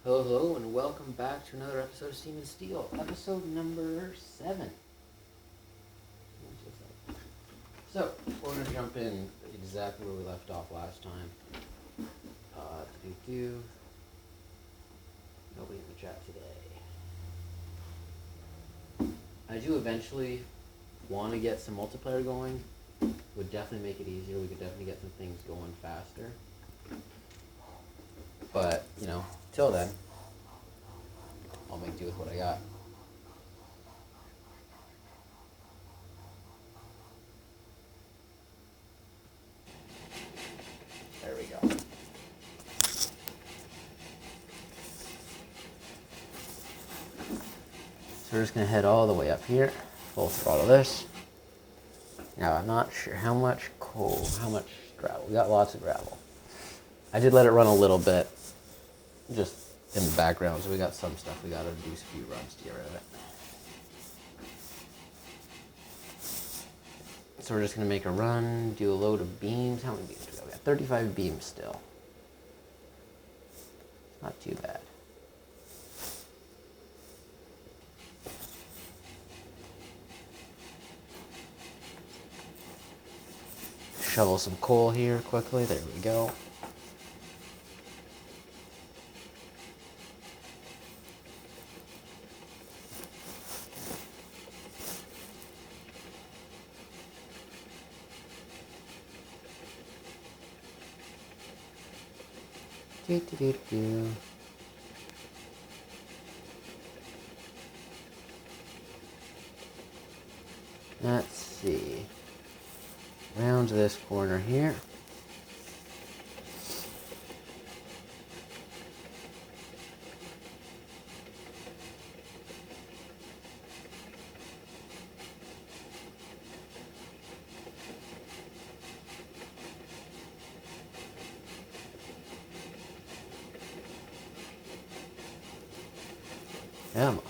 Hello, hello, and welcome back to another episode of Steam and Steel, episode number 7. So, we're going to jump in exactly where we left off last time. Nobody in the chat today. I do eventually want to get some multiplayer going. Would definitely make it easier. We could definitely get some things going faster. But, till then, I'll make do with what I got. There we go. So we're just going to head all the way up here, full throttle this. Now I'm not sure how much gravel. We got lots of gravel. I did let it run a little bit, just in the background, so we got some stuff. We got to do a few runs to get rid of it. So we're just going to make a run, do a load of beams. How many beams do we got? We got 35 beams still. Not too bad. Shovel some coal here quickly. There we go. Let's see. Round this corner here. Come on.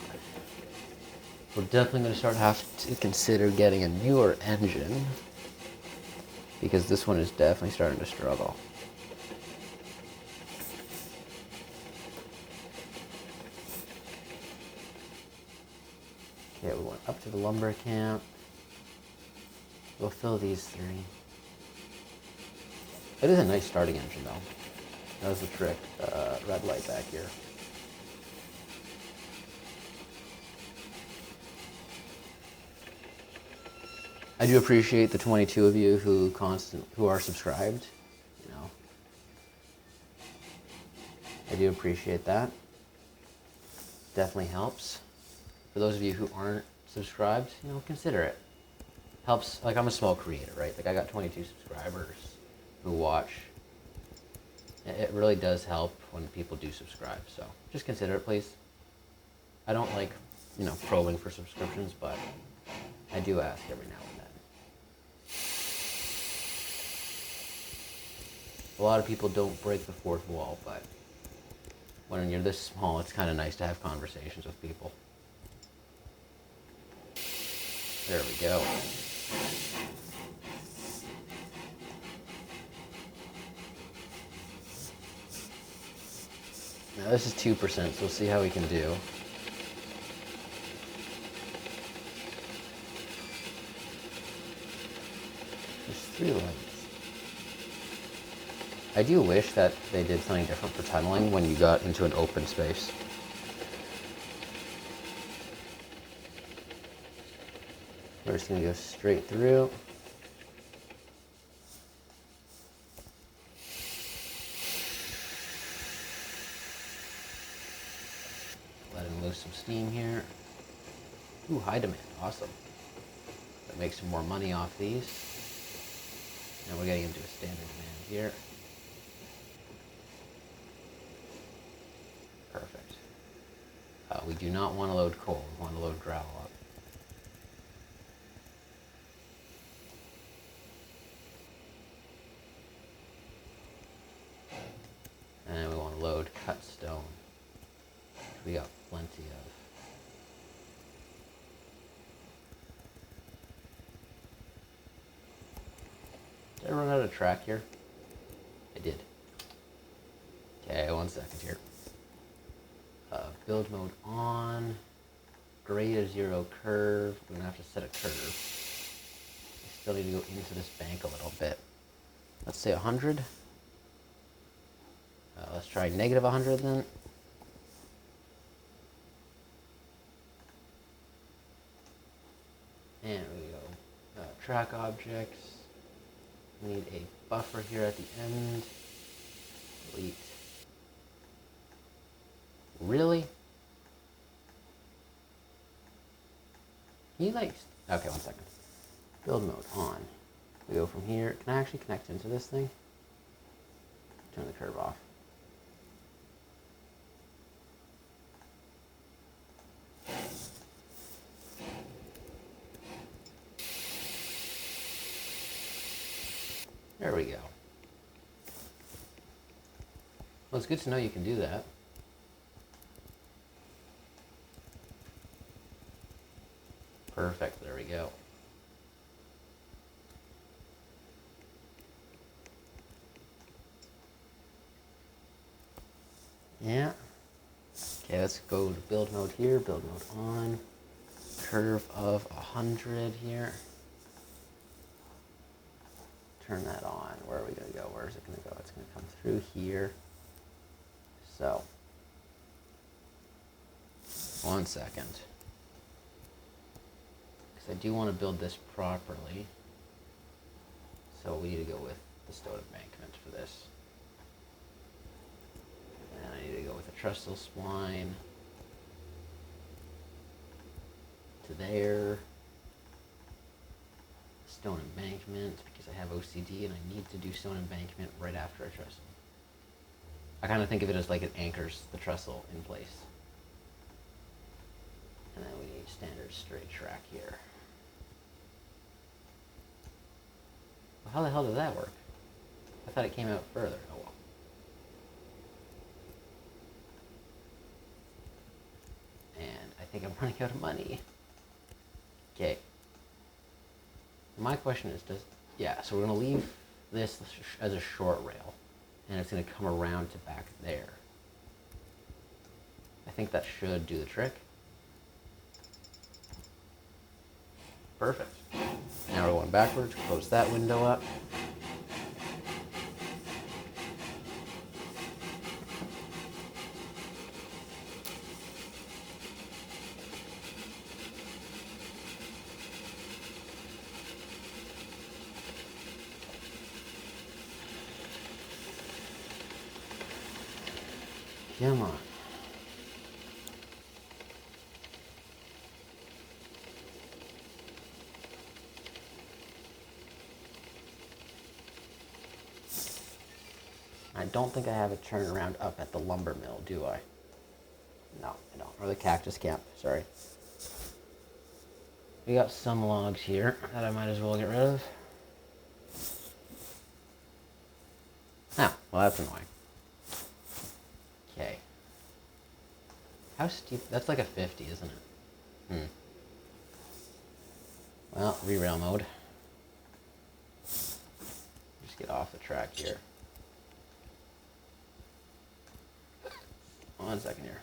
We're definitely going to have to consider getting a newer engine, because this one is definitely starting to struggle. Okay, we went up to the lumber camp. We'll fill these 3. It is a nice starting engine, though. That was the trick. Red light back here. I do appreciate the 22 of you who are subscribed. I do appreciate that. Definitely helps. For those of you who aren't subscribed, consider it. Helps. Like, I'm a small creator, right? Like, I got 22 subscribers who watch. It really does help when people do subscribe. So just consider it, please. I don't like, probing for subscriptions, but I do ask every now and then. A lot of people don't break the fourth wall, but when you're this small, it's kind of nice to have conversations with people. There we go. Now this is 2%, so we'll see how we can do. There's 3 lights. I do wish that they did something different for tunneling when you got into an open space. We're just going to go straight through. Letting loose some steam here. Ooh, high demand. Awesome. That makes some more money off these. Now we're getting into a standard demand here. Perfect. We do not want to load coal. We want to load gravel up. And we want to load cut stone, which we got plenty of. Did I run out of track here? I did. Okay, 1 second here. build mode on, grade of 0 curve. We're gonna have to set a curve. I still need to go into this bank a little bit. Let's say 100. Let's try negative 100 then. And we go track objects. We need a buffer here at the end. Delete. Really? He likes. Okay, 1 second. Build mode on. We go from here. Can I actually connect into this thing? Turn the curve off. There we go. Well, it's good to know you can do that. Perfect, there we go. Yeah. Okay, let's go to build mode here, build mode on. Curve of 100 here. Turn that on. Where are we going to go? Where is it going to go? It's going to come through here. So, 1 second. Because I do want to build this properly. So we need to go with the stone embankment for this. And I need to go with a trestle spline to there. Stone embankment, because I have OCD and I need to do stone embankment right after a trestle. I kind of think of it as like it anchors the trestle in place. And then we need standard straight track here. Well, how the hell does that work? I thought it came out further. Oh well. And I think I'm running out of money. Okay. My question is, so we're going to leave this as a short rail, and it's going to come around to back there. I think that should do the trick. Perfect. Now we're going backwards, close that window up. Come on. I don't think I have a turnaround up at the lumber mill, do I? No, I don't. Or the cactus camp, sorry. We got some logs here that I might as well get rid of. Ah, well that's annoying. Okay. How steep? That's like a 50, isn't it? Well, re-rail mode. Just get off the track here. 1 second here.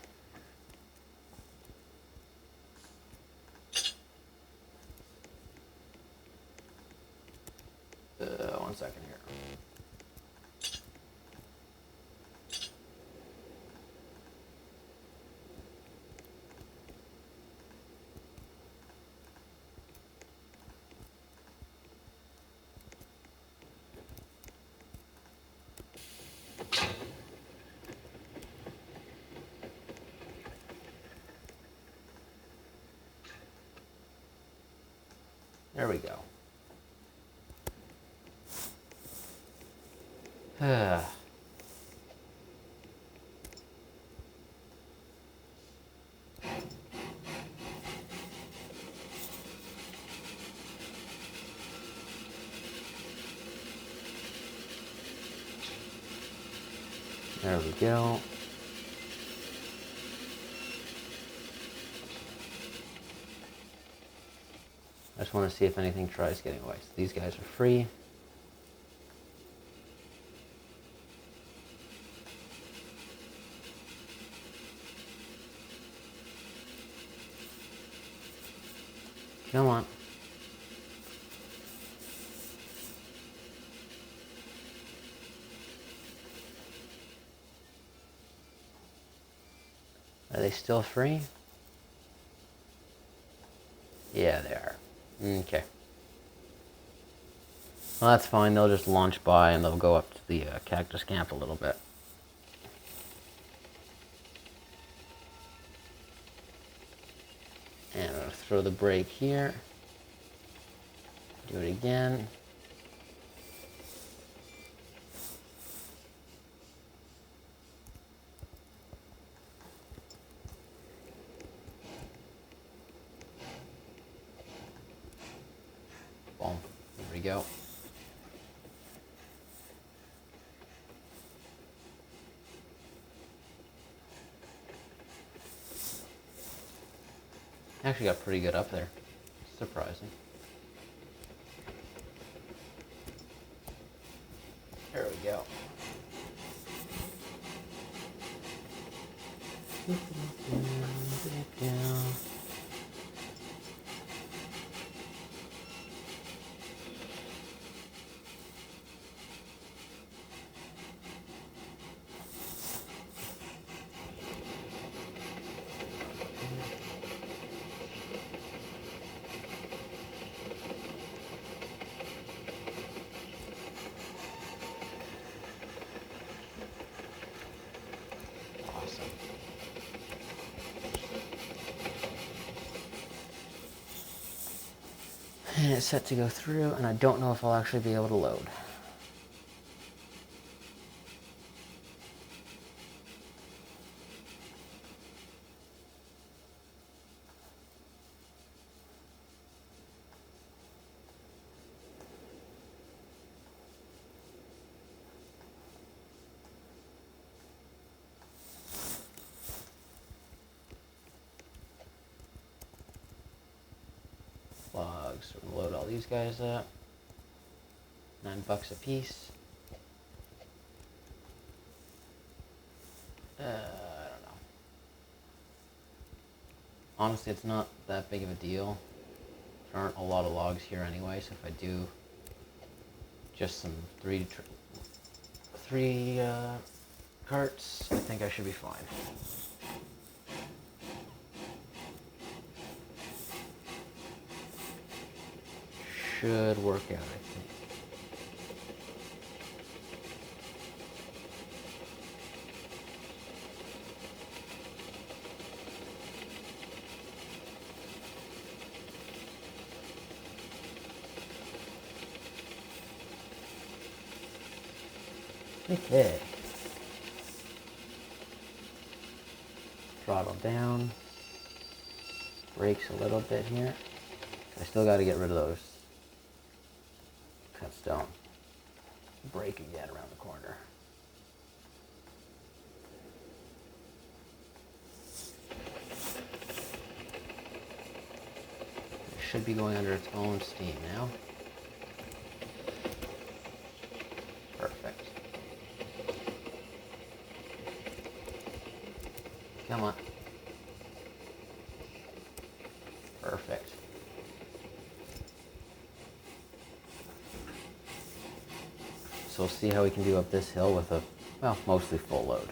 1 second here. There we go. There we go. I just want to see if anything tries getting away. So these guys are free. Come on. Are they still free? Yeah, they are. Okay. Well, that's fine. They'll just launch by and they'll go up to the cactus camp a little bit. And I'll throw the brake here. Do it again. Boom. There we go. Actually got pretty good up there. Surprising. There we go. And it's set to go through, and I don't know if I'll actually be able to load. Logs, so we'll load all these guys up. $9 a piece. I don't know. Honestly, it's not that big of a deal. There aren't a lot of logs here anyway, so if I do just some three carts, I think I should be fine. Should work out, I think. Okay. Throttle down. Brakes a little bit here. I still got to get rid of those. Cut stone. Brake again around the corner. It should be going under its own steam now. Perfect. Come on. Perfect. So we'll see how we can do up this hill with a, well, mostly full load.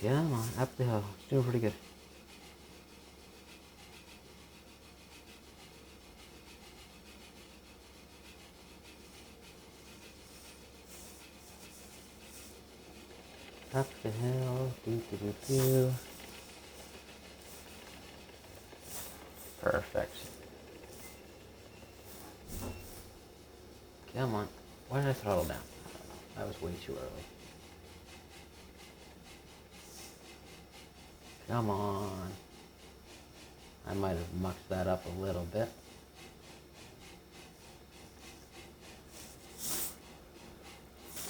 Come on, up the hill. It's doing pretty good. Up the hill. Do. Perfect. Come on. Why did I throttle down? That was way too early. Come on. I might have mucked that up a little bit.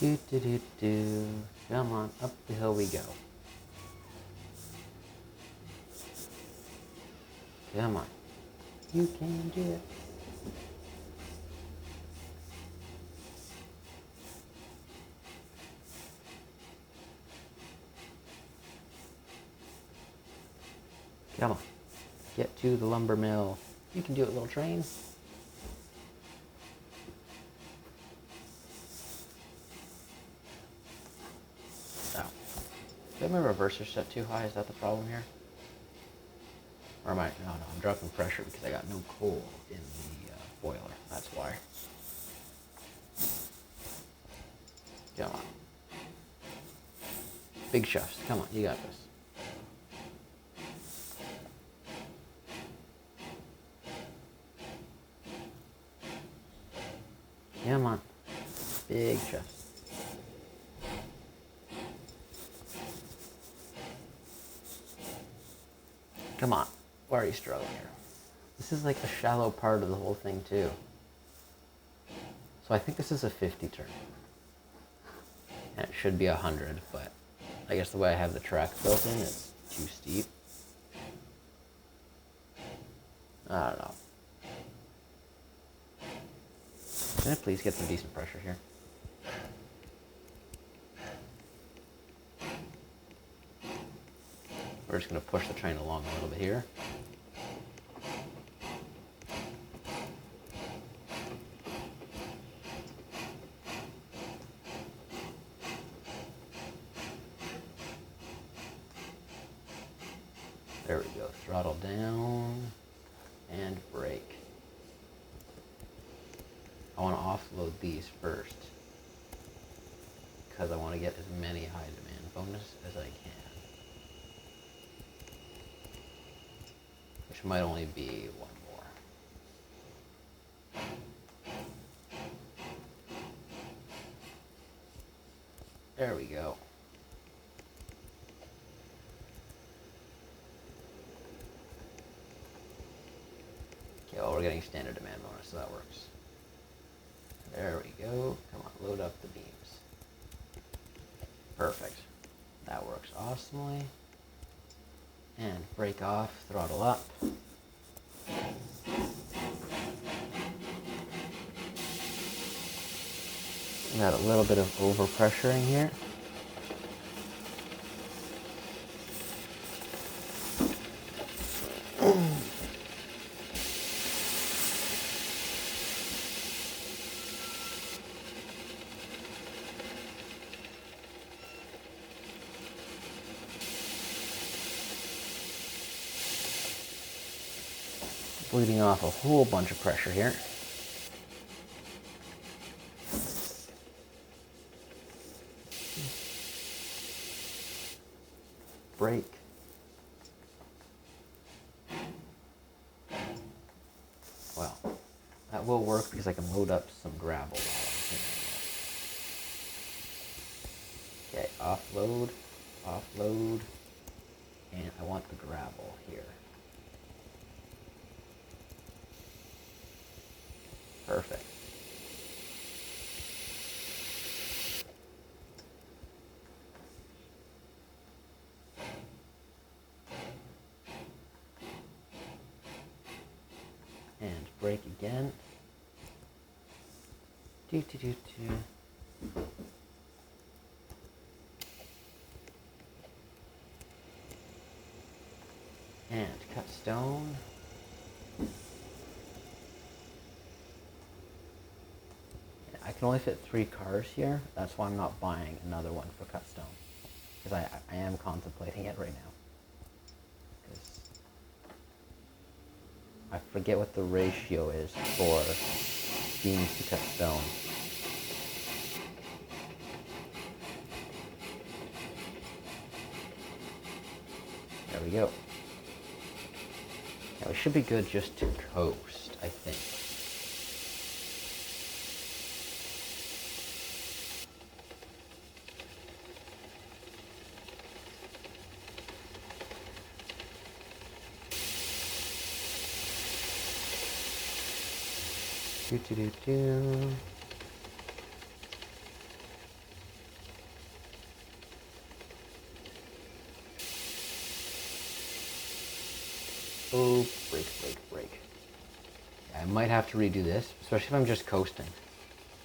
Do do do do. Come on, up the hill we go. Come on. You can do it. Come on. Get to the lumber mill. You can do it, little train. Oh. Did my reverser set too high? Is that the problem here? Or am I? No, I'm dropping pressure because I got no coal in the boiler. That's why. Come on. Big shafts. Come on, you got this. Come on. Big chest. Come on. Why are you struggling here? This is like a shallow part of the whole thing too. So I think this is a 50 turn. And it should be 100, but I guess the way I have the track built in, it's too steep. I don't know. Can I please get some decent pressure here? We're just going to push the train along a little bit here. There we go. Throttle down and brake. I want to offload these first because I want to get as many high demand bonus as I can. Which might only be one more. There we go. Okay, well, we're getting standard demand bonus, so that works. There we go. Come on, load up the beams. Perfect. That works awesomely. And brake off, throttle up. Got a little bit of overpressuring here. Bleeding off a whole bunch of pressure here. Brake. Well, that will work because I can load up some gravel while I'm here. Okay, offload, offload, and I want the gravel here. Perfect. And brake again. Do. And cut stone. I can only fit 3 cars here. That's why I'm not buying another one for cut stone. Because I am contemplating it right now. Because I forget what the ratio is for beams to cut stone. There we go. Now we should be good just to coast, I think. Do. Oh, break, break, break. I might have to redo this, especially if I'm just coasting.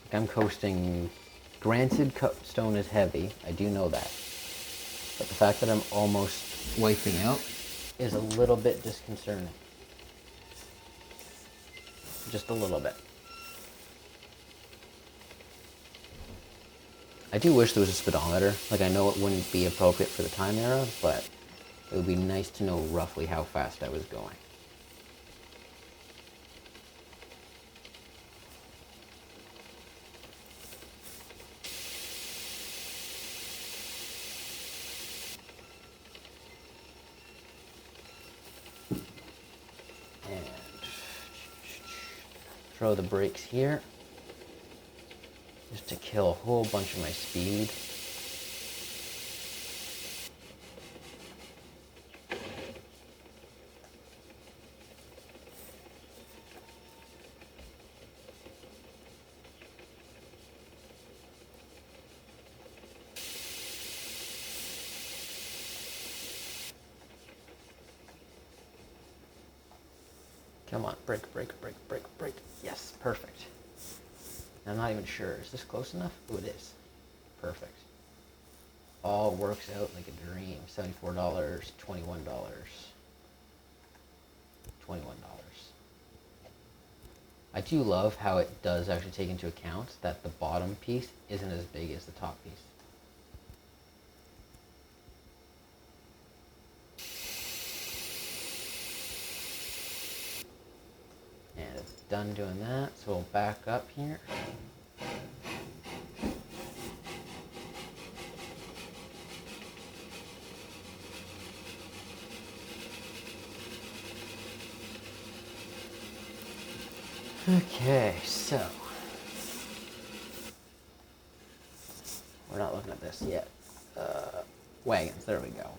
Like I'm coasting, granted stone is heavy, I do know that. But the fact that I'm almost wiping out is a little bit disconcerting. Just a little bit. I do wish there was a speedometer. Like I know it wouldn't be appropriate for the time era, but it would be nice to know roughly how fast I was going. And throw the brakes here, just to kill a whole bunch of my speed. Come on, brake, brake, brake, brake, brake. Yes, perfect. I'm not even sure. Is this close enough? Oh, it is. Perfect. All works out like a dream. $74, $21, $21. I do love how it does actually take into account that the bottom piece isn't as big as the top piece. And it's done doing that, so we'll back up here. Okay, so we're not looking at this yet. Wagons, there we go.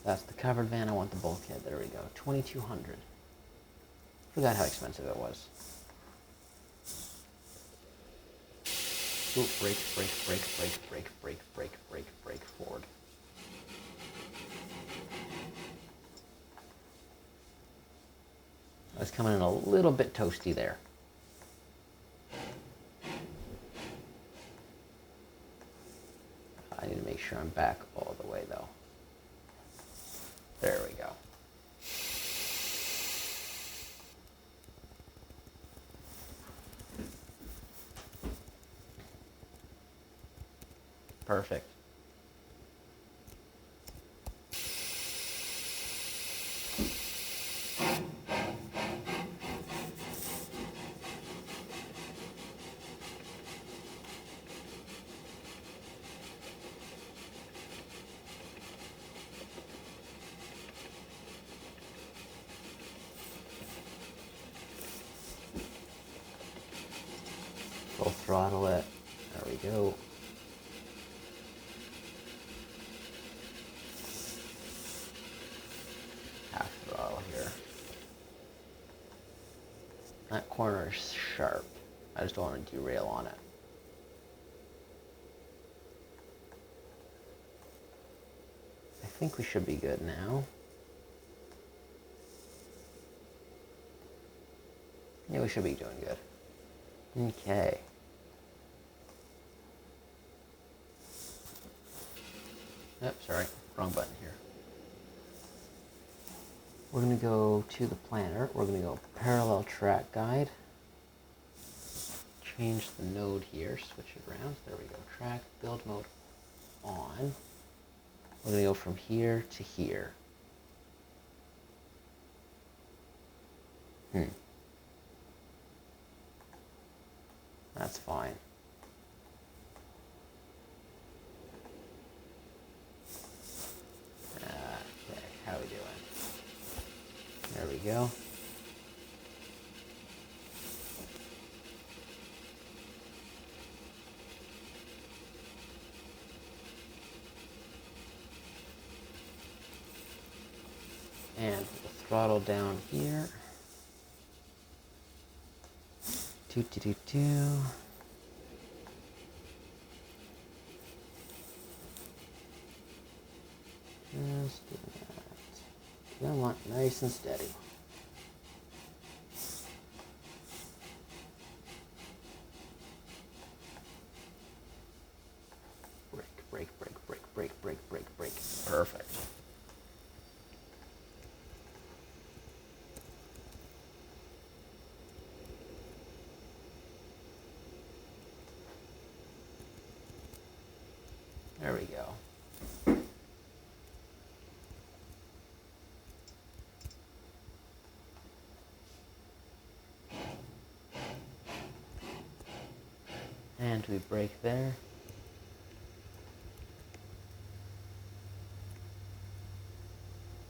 That's the covered van. I want the bulkhead. There we go. 2,200. Forgot how expensive it was. Ooh, brake, brake, brake, brake, brake, brake, brake, brake, brake, forward. I was coming in a little bit toasty there. I need to make sure I'm back all the way though. There we go. Perfect. Full throttle it. There we go. Half throttle here. That corner is sharp. I just don't want to derail on it. I think we should be good now. Yeah, we should be doing good. Okay. Oops, sorry, wrong button here. We're going to go to the planner. We're going to go parallel track guide. Change the node here, switch it around. There we go. Track, build mode on. We're going to go from here to here. That's fine. Okay, how we doing? There we go. And the throttle down here. Just do that. Come on, nice and steady. Break, break, break, break, break, break, break, break. Perfect. There we go. And we break there.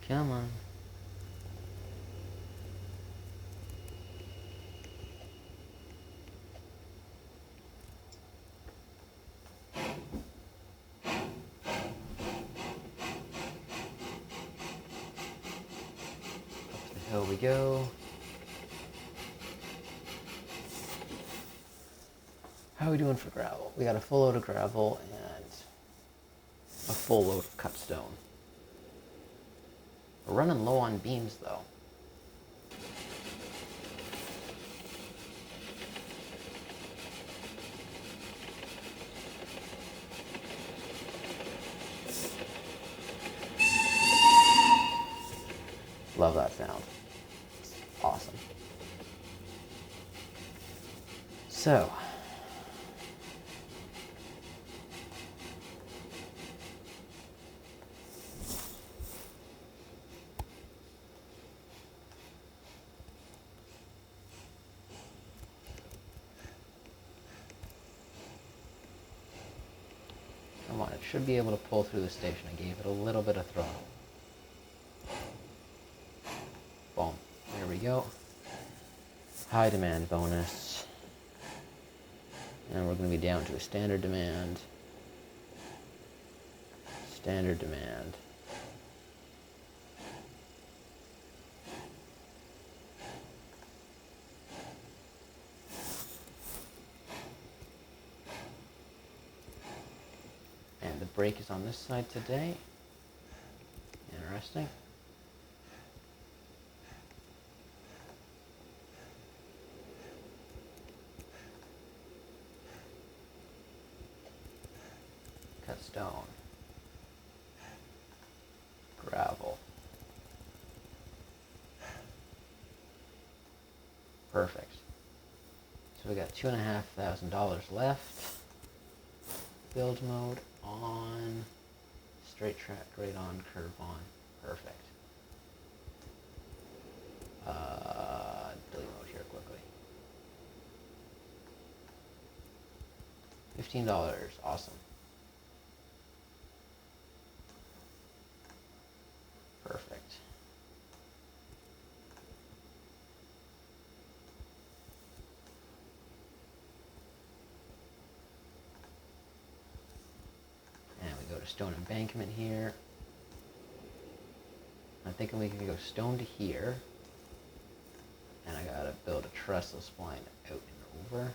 Come on. Up the hill we go. How are we doing for gravel? We got a full load of gravel and a full load of cut stone. We're running low on beams though. Love that sound. It's awesome. So, come on, it should be able to pull through the station. I gave it a little bit of throttle. Boom. There we go. High demand bonus. And we're going to be down to a standard demand. Standard demand. And the brake is on this side today. Interesting. Cut stone. Gravel. Perfect. So we got $2,500 left. Build mode on. Straight track, grade on, curve on. Perfect. Delete mode here quickly. $15. Awesome. Perfect. And we go to stone embankment here. I'm thinking we can go stone to here. And I gotta build a trestle spline out and over.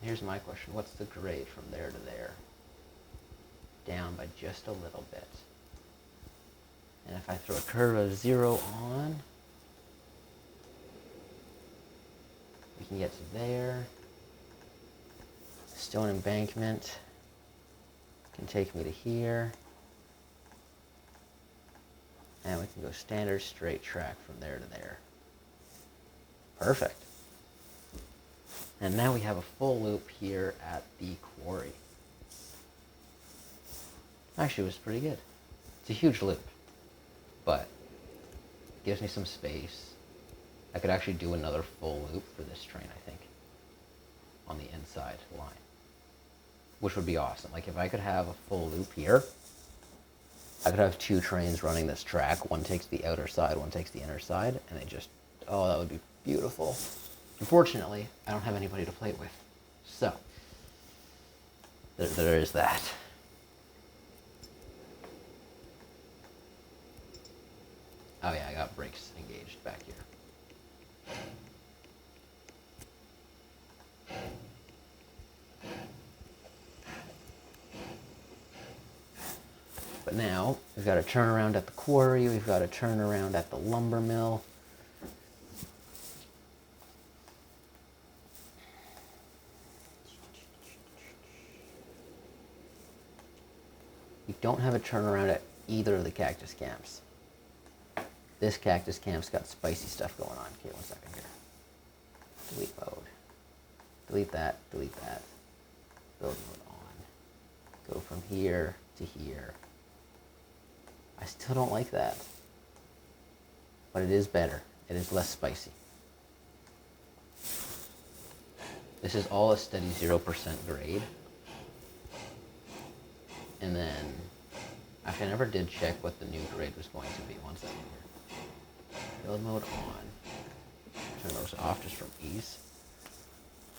Here's my question. What's the grade from there to there? Down by just a little bit. And if I throw a curve of 0 on, we can get to there. Stone embankment can take me to here. And we can go standard straight track from there to there. Perfect. And now we have a full loop here at the quarry. Actually, it was pretty good. It's a huge loop, but it gives me some space. I could actually do another full loop for this train, I think, on the inside line, which would be awesome. Like if I could have a full loop here, I could have 2 trains running this track. One takes the outer side, one takes the inner side, and they just, oh, that would be beautiful. Unfortunately, I don't have anybody to play it with. So, there is that. Oh yeah, I got brakes engaged back here. But now we've got to turn around at the quarry, we've got to turn around at the lumber mill. We don't have a turnaround at either of the cactus camps. This cactus camp's got spicy stuff going on. Okay, 1 second here. Delete mode. Delete that, delete that. Build mode on. Go from here to here. I still don't like that. But it is better. It is less spicy. This is all a steady 0% grade. And then, actually I never did check what the new grade was going to be. 1 second here. Build mode on. Turn those off just from ease.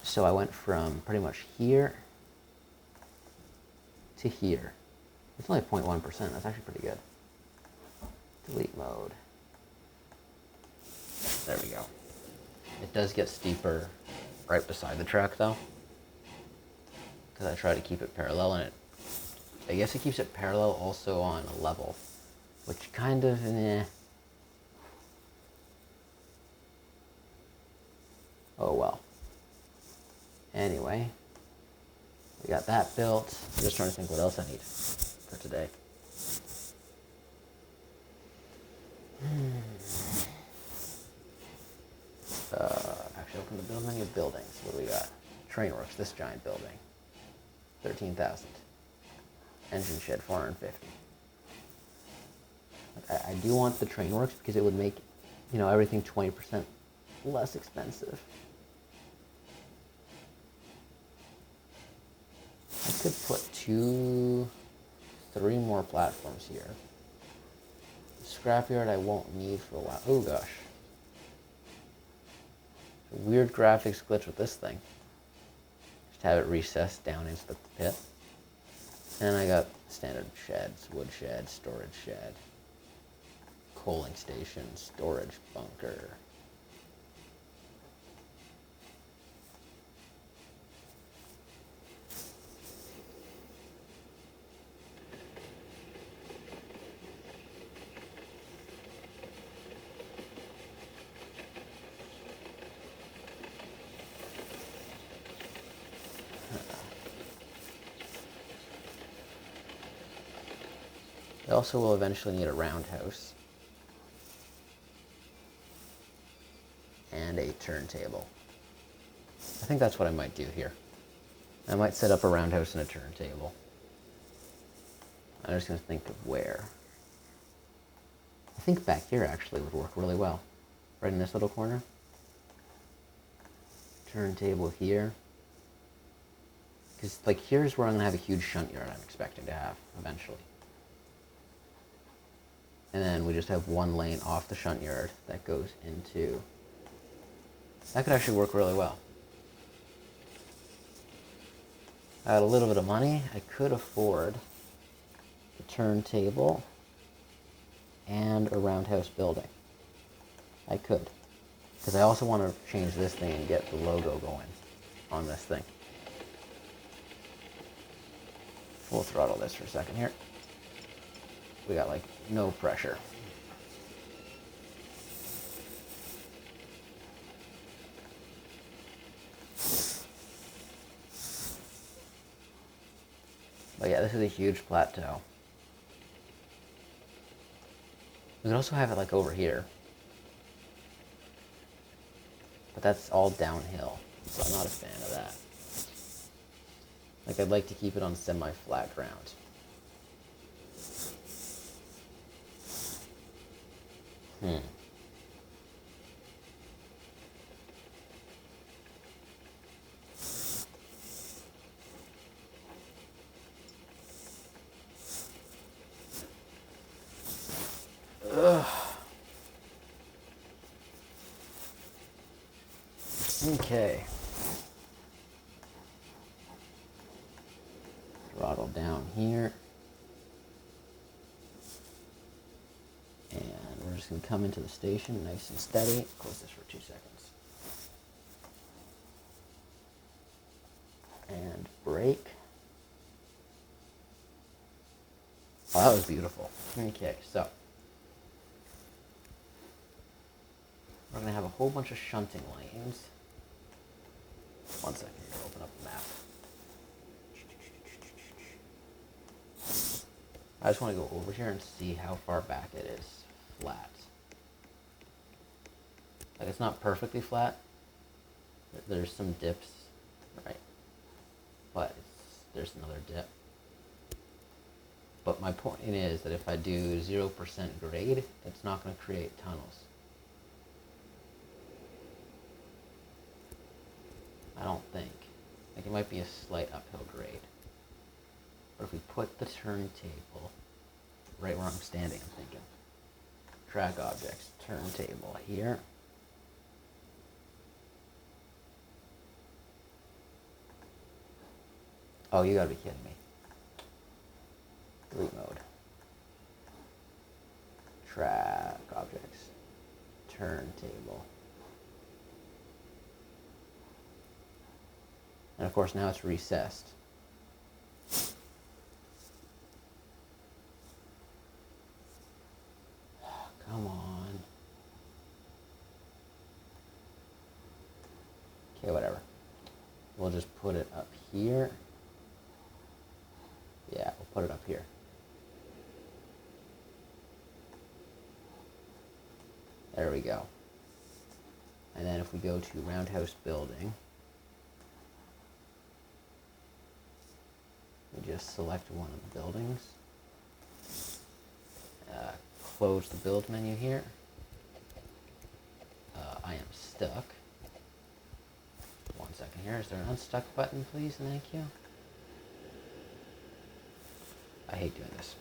So I went from pretty much here to here. It's only 0.1%. That's actually pretty good. Delete mode. There we go. It does get steeper right beside the track though, because I try to keep it parallel, and I guess it keeps it parallel also on a level, which kind of oh well. Anyway, we got that built. I'm just trying to think what else I need for today. Actually, open the build menu of buildings. What do we got? Trainworks, this giant building. 13,000. Engine shed, 450. I do want the Trainworks because it would make, everything 20% less expensive. I could put 3 more platforms here. The scrapyard I won't need for a while. Oh gosh. Weird graphics glitch with this thing. Just have it recessed down into the pit. And I got standard sheds, wood shed, storage shed, coaling station, storage bunker. I also will eventually need a roundhouse and a turntable. I think that's what I might do here. I might set up a roundhouse and a turntable. I'm just going to think of where. I think back here actually would work really well. Right in this little corner. Turntable here. Because here's where I'm going to have a huge shunt yard I'm expecting to have eventually. And then we just have one lane off the shunt yard that goes into... That could actually work really well. I had a little bit of money. I could afford a turntable and a roundhouse building. I could. Because I also want to change this thing and get the logo going on this thing. We'll throttle this for a second here. We got no pressure. But yeah, this is a huge plateau. We could also have it over here. But that's all downhill, so I'm not a fan of that. I'd like to keep it on semi-flat ground. Okay. Throttle down here. And we're just going to come into the station nice and steady. Close this for 2 seconds. And brake. Oh, that was beautiful. Okay, so we're going to have a whole bunch of shunting lanes. One second, here, open up the map. I just want to go over here and see how far back it is flat. Like, it's not perfectly flat. There's some dips, right? But there's another dip. But my point is that if I do 0% grade, it's not going to create tunnels. I don't think. Like, it might be a slight uphill grade. But if we put the turntable right where I'm standing, I'm thinking, track objects, turntable here. Oh, you gotta be kidding me. Delete mode. Track objects, turntable. And of course now it's recessed. Come on. Okay, whatever. We'll just put it up here. Yeah, we'll put it up here. There we go. And then if we go to roundhouse building, we just select one of the buildings. Close the build menu here. I am stuck. One second here. Is there an unstuck button, please? Thank you. I hate doing this.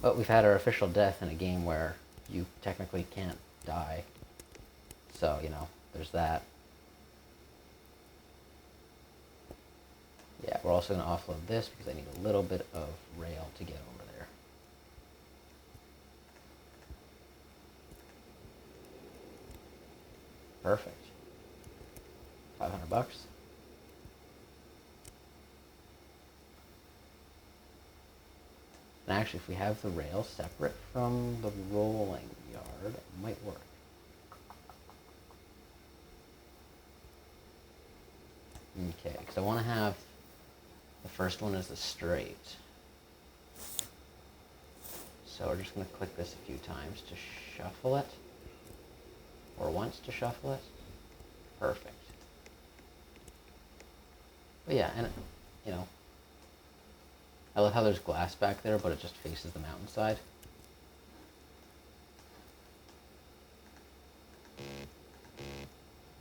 But we've had our official death in a game where you technically can't die. So, you know, there's that. Yeah, we're also going to offload this because I need a little bit of rail to get over there. Perfect. $500. And actually, if we have the rail separate from the rolling yard, it might work. Okay, because I want to have the first one is the straight. So we're just going to click this a few times to shuffle it. Or once to shuffle it. Perfect. But yeah, and you know, I love how there's glass back there, but it just faces the mountainside.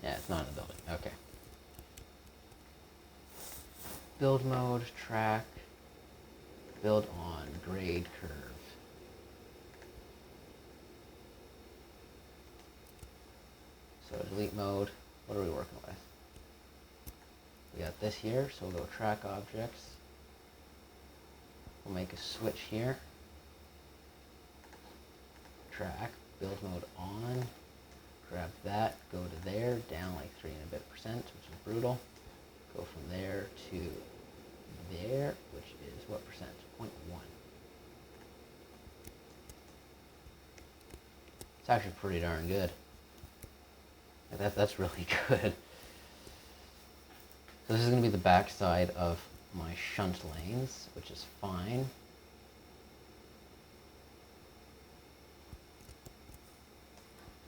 Yeah, it's not in the building. Okay. Build mode, track, build on, grade curve. So delete mode, what are we working with? We got this here, so we'll go track objects. We'll make a switch here. Track, build mode on, grab that, go to there, down like 3 and a bit %, which is brutal. Go from there to there, which is what percent? 0.1. It's actually pretty darn good. That's really good. So this is going to be the back side of my shunt lanes, which is fine.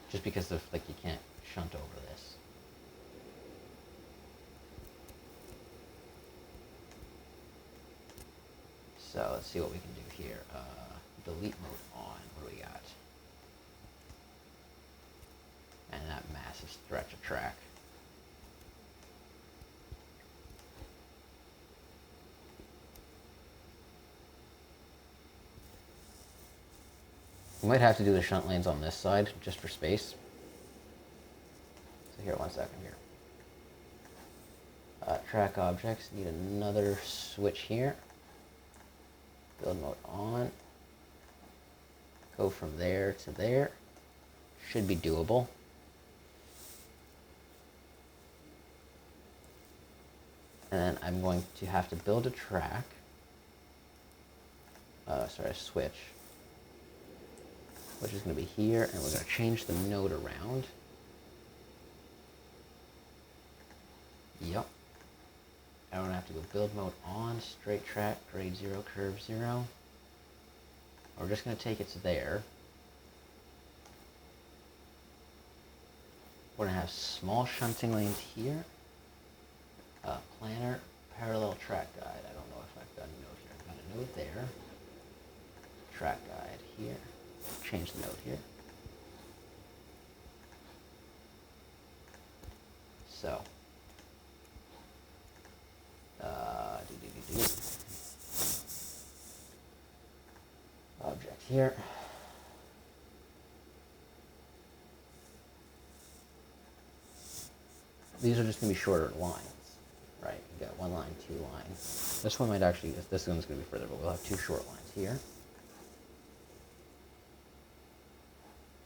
Just because of, like, you can't shunt over this. So let's see what we can do here. Delete mode on. What do we got? And that massive stretch of track. We might have to do the shunt lanes on this side just for space. So here, one second here. Track objects, need another switch here. Build mode on. Go from there to there. Should be doable. And And then I'm going to have to build a track. A switch. Which is going to be here, and we're going to change the node around. Yep. And we're going to have to go build mode on, straight track, grade 0, curve 0. We're just going to take it to there. We're going to have small shunting lanes here. Planner, parallel track guide. I don't know if I've got a node here. I've got a node there. Track guide here. Change the node here. So, object here. These are just going to be shorter lines, right? You got one line, 2 lines. This one might actually, this one's going to be further, but we'll have 2 short lines here.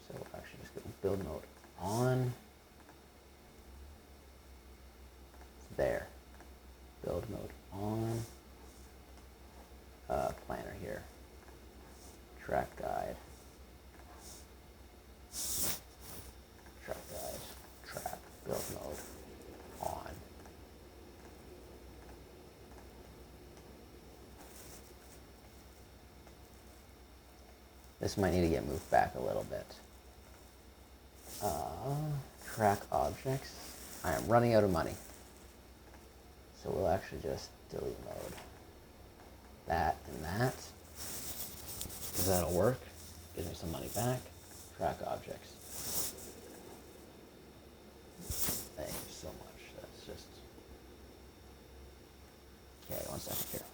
So we'll actually just go build mode on. There. Build mode on. Planner here. Track guide. Track guide. Track. Build mode on. This might need to get moved back a little bit. Track objects. I am running out of money. So we'll actually just delete mode. That and that. Because that'll work. Gives me some money back. Track objects. Thank you so much. That's just... Okay, 1 second here.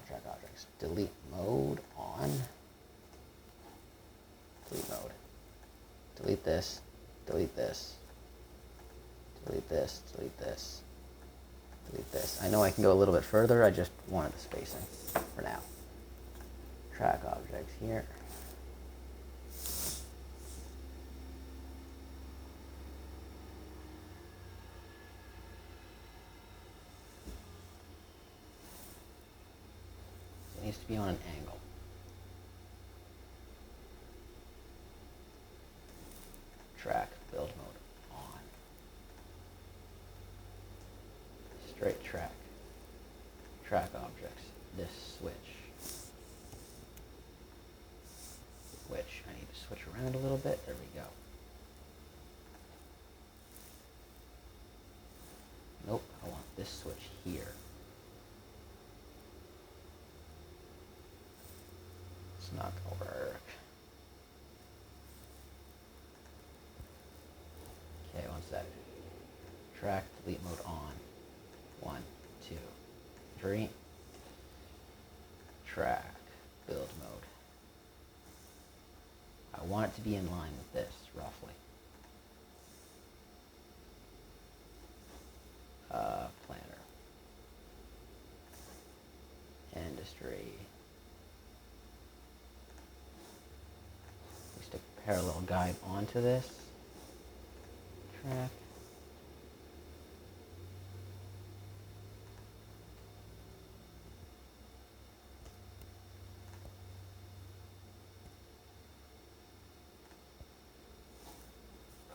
Track objects. Delete mode on. Delete mode. Delete this. Delete this. Delete this. Delete this. Delete this. I know I can go a little bit further. I just wanted the spacing for now. Track objects here. It needs to be on an angle. Track, build mode on. Straight track. Track objects. This switch. Which I need to switch around a little bit. There we go. Nope, I want this switch here. It's not gonna work. Okay, 1 sec. Track, delete mode on. 1, 2, 3. Track, build mode. I want it to be in line with this, roughly. Planner. Industry. We stick a parallel guide onto this. Track.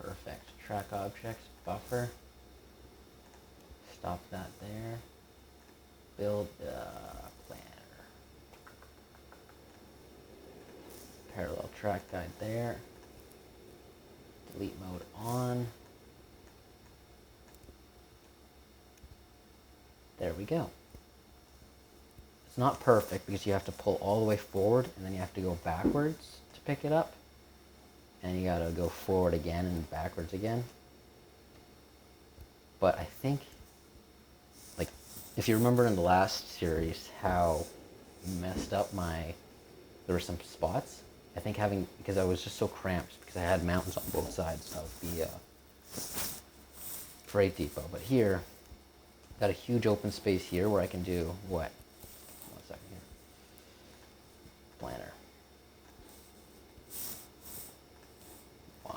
Perfect. Track objects, buffer. Stop that there. Build planner. Parallel track guide there. Delete mode on. There we go. It's not perfect because you have to pull all the way forward and then you have to go backwards to pick it up. And you gotta go forward again and backwards again. But I think, like, if you remember in the last series how messed up there were some spots. I think because I was just so cramped because I had mountains on both sides of the freight depot. But here, got a huge open space here where I can do what? 1 second here. Planner. 1,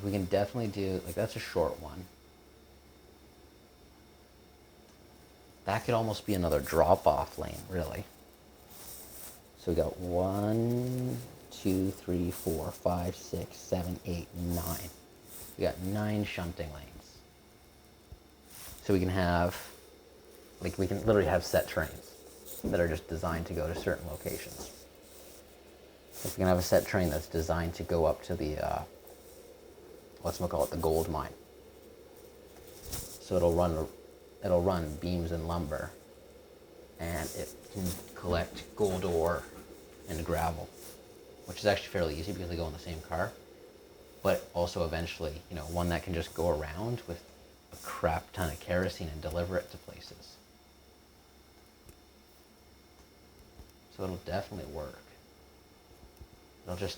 we can definitely do, like, that's a short one. That could almost be another drop-off lane, really. So we got 1, 2, 3, 4, 5, 6, 7, 8, 9. We got 9 shunting lanes. So we can have, like, we can literally have set trains that are just designed to go to certain locations. So we can have a set train that's designed to go up to the, the gold mine. So it'll run beams and lumber, and it can collect gold ore and gravel, which is actually fairly easy because they go in the same car. But also eventually, one that can just go around with a crap ton of kerosene and deliver it to places. So it'll definitely work. It'll just,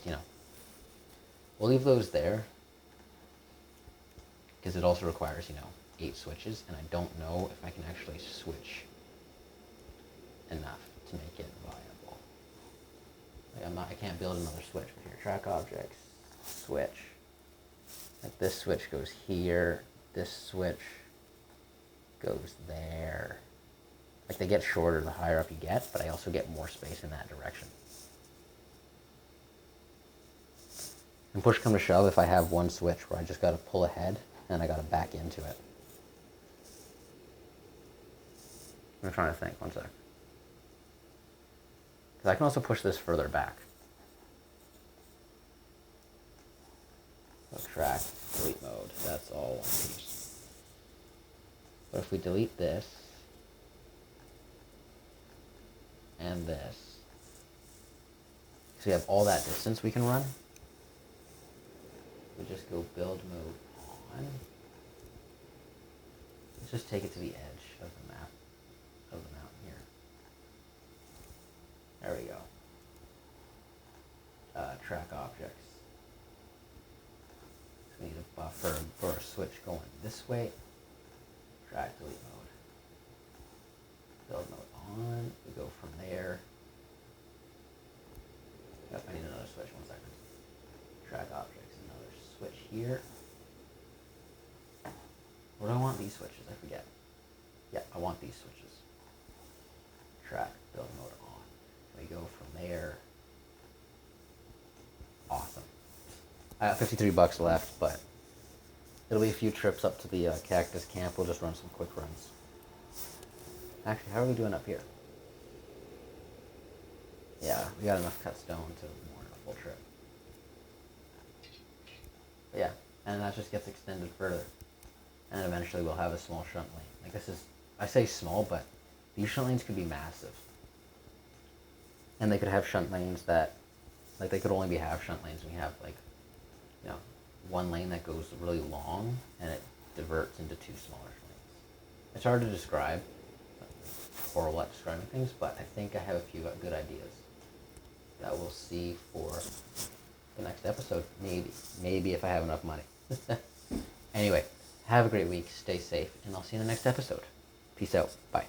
we'll leave those there because it also requires, 8 switches, and I don't know if I can actually switch enough to make it viable. Like I can't build another switch with here. Track objects, switch. Like this switch goes here, this switch goes there. Like they get shorter the higher up you get, but I also get more space in that direction. And push come to shove, if I have one switch where I just gotta pull ahead and I gotta back into it. I'm trying to think, one sec. Because I can also push this further back. So track, delete mode, that's all one piece. But if we delete this, and this, so we have all that distance we can run. We just go build mode on. Let's just take it to the edge of the map, of the mountain here. There we go. Track objects. So we need a buffer for a switch going this way. Track delete mode. Build mode on. We go from there. Yep, I need another switch. 1 second. Track objects. Another switch here. What do I want these switches? I forget. Yeah, I want these switches. Track build mode on. We go from there. Awesome. I got $53 left, but it'll be a few trips up to the cactus camp. We'll just run some quick runs. Actually, how are we doing up here? Yeah, we got enough cut stone to warrant a full trip. But yeah, and that just gets extended further. And eventually we'll have a small shunt lane. Like this is, I say small, but these shunt lanes could be massive. And they could have shunt lanes that, like they could only be half shunt lanes. We have like, one lane that goes really long and it diverts into 2 smaller lanes. It's hard to describe, horrible at describing things, but I think I have a few good ideas that we'll see for the next episode. Maybe if I have enough money. Anyway, have a great week, stay safe, and I'll see you in the next episode. Peace out. Bye.